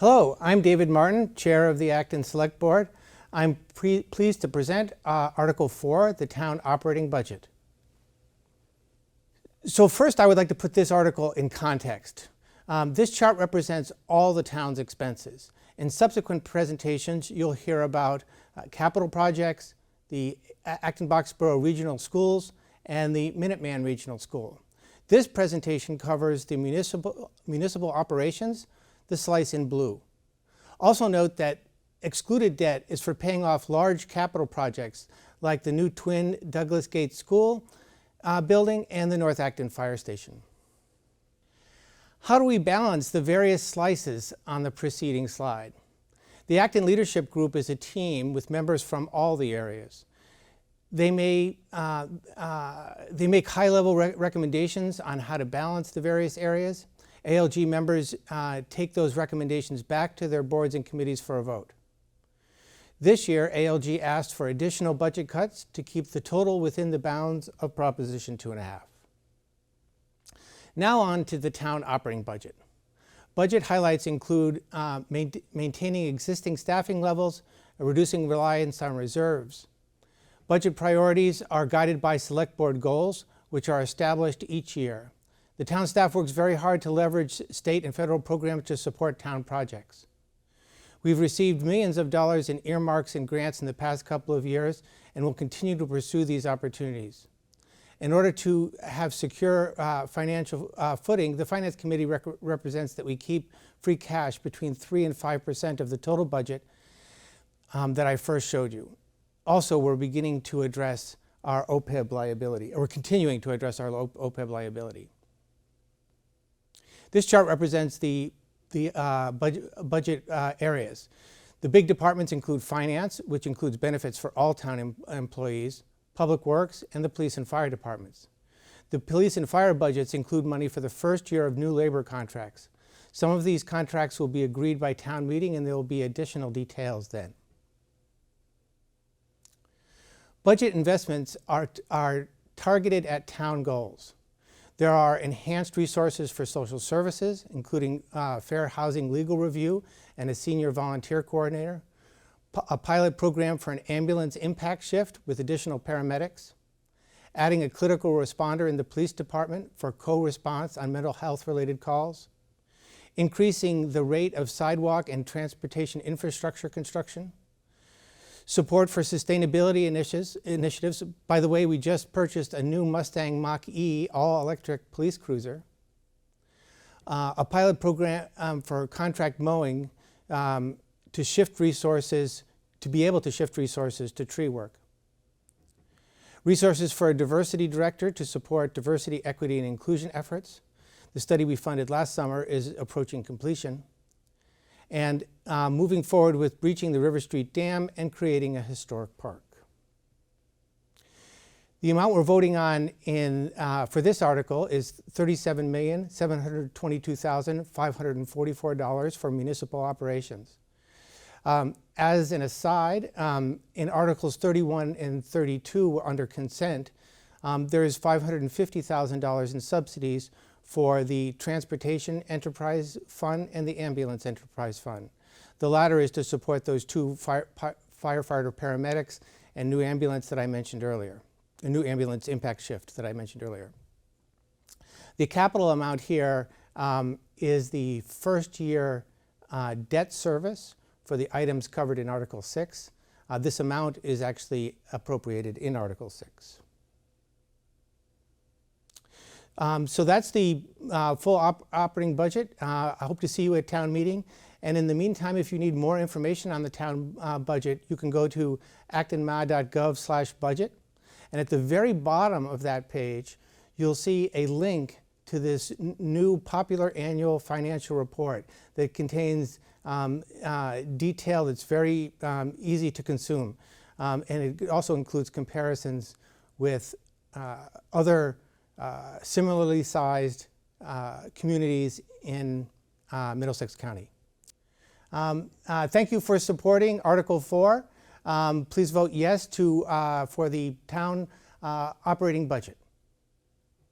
Hello, I'm David Martin, Chair of the Acton Select Board. I'm pleased to present Article 4, the Town Operating Budget. So first, I would like to put this article in context. This chart represents all the town's expenses. In subsequent presentations, you'll hear about capital projects, the Acton-Boxborough Regional Schools, and the Minuteman Regional School. This presentation covers the municipal operations, the slice in blue. Also note that excluded debt is for paying off large capital projects like the new twin Douglas Gate School building and the North Acton Fire Station. How do we balance the various slices on the preceding slide? The Acton Leadership Group is a team with members from all the areas. They make high-level recommendations on how to balance the various areas. ALG members take those recommendations back to their boards and committees for a vote. This year, ALG asked for additional budget cuts to keep the total within the bounds of Proposition 2.5. Now on to the town operating budget. Budget highlights include maintaining existing staffing levels and reducing reliance on reserves. Budget priorities are guided by select board goals, which are established each year. The town staff works very hard to leverage state and federal programs to support town projects. We've received millions of dollars in earmarks and grants in the past couple of years and will continue to pursue these opportunities. In order to have secure financial footing, the Finance Committee represents that we keep free cash between 3 and 5% of the total budget that I first showed you. Also, we're beginning to address our OPEB liability, or we're continuing to address our OPEB liability. This chart represents the budget areas. The big departments include finance, which includes benefits for all town employees, public works, and the police and fire departments. The police and fire budgets include money for the first year of new labor contracts. Some of these contracts will be agreed by town meeting, and there will be additional details then. Budget investments are targeted at town goals. There are enhanced resources for social services, including fair housing legal review and a senior volunteer coordinator, a pilot program for an ambulance impact shift with additional paramedics, adding a critical responder in the police department for co-response on mental health related calls, increasing the rate of sidewalk and transportation infrastructure construction, support for sustainability initiatives. By the way, we just purchased a new Mustang Mach-E all-electric police cruiser. A pilot program for contract mowing to shift resources, to be able to shift resources to tree work. Resources for a diversity director to support diversity, equity, and inclusion efforts. The study we funded last summer is approaching completion. And moving forward with breaching the River Street Dam and creating a historic park. The amount we're voting on for this article is $37,722,544 for municipal operations. As an aside, in Articles 31 and 32 under consent, there is $550,000 in subsidies for the Transportation Enterprise Fund and the Ambulance Enterprise Fund. The latter is to support those two firefighter paramedics and new ambulance that I mentioned earlier, a new ambulance impact shift that I mentioned earlier. The capital amount here is the first year debt service for the items covered in Article 6. This amount is actually appropriated in Article 6. So that's the full operating budget. I hope to see you at town meeting. And in the meantime, if you need more information on the town budget, you can go to actonma.gov/budget. And at the very bottom of that page, you'll see a link to this new popular annual financial report that contains detail that's very easy to consume. And it also includes comparisons with other similarly sized communities in Middlesex County. Thank you for supporting Article 4. Please vote yes for the town operating budget.